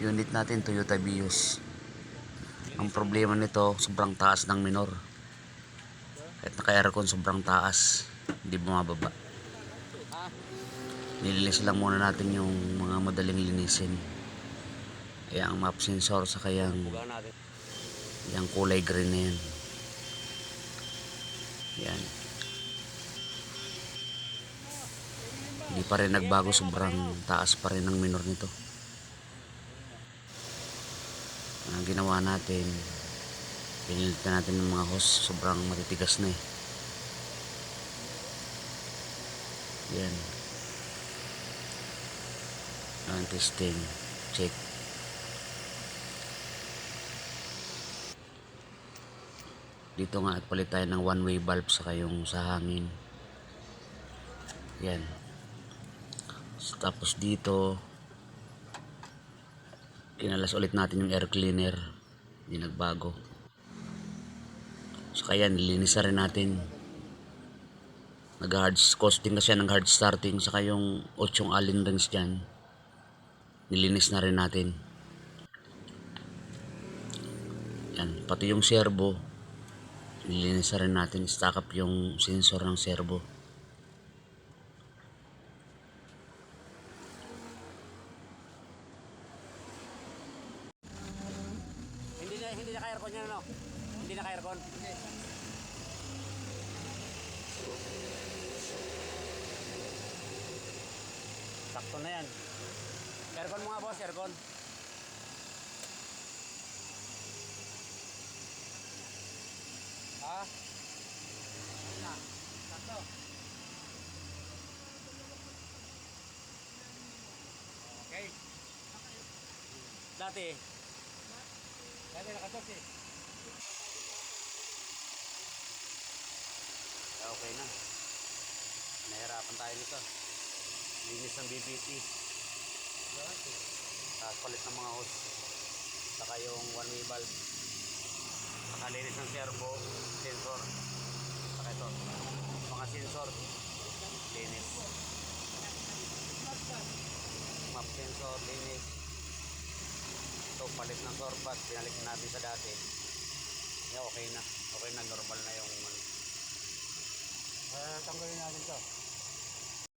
Unit natin Toyota Vios. Ang problema nito, sobrang taas ng minor. Kahit naka-aircon, sobrang taas. Hindi bumababa. Nilinis lang muna natin yung mga madaling linisin. Kaya ang map sensor sa kayang yung kulay green na yan. Yan. Hindi pa rin nagbago, sobrang taas pa rin ng minor nito. Ang ginawa natin, pinilit na natin ng mga hose, sobrang matitigas na eh. Yan. Ang testing, check. Dito nga at palit tayo ng one-way valve saka yung sa hangin. Yan. Tapos dito, kinalas ulit natin yung air cleaner. Hindi nagbago. So kaya nilinis na rin natin. Nag-hard costing na siya ng hard starting saka yung 8 allen rings dyan. Nilinis na rin natin. Yan. Pati yung servo, nilinis na rin natin. Stack up yung sensor ng servo. Hindi na ka-aircon yan, no? Hindi na ka-aircon. Sakto na yan. Aircon mo nga, boss, aircon. Ha? Na, sakto. Okay. Dati nakatos eh. Okay na. Nahirapan tayo nito. Linis ng BBT. Palit ng mga hose. Saka yung one-way valve. Saka linis ng servo, sensor. Saka ito. Mga sensor. Linis. Map sensor, linis. Ito, palit ng sorbat. Pinalik natin sa dati. Okay na. Okay na, normal na yung tanggalin natin ito.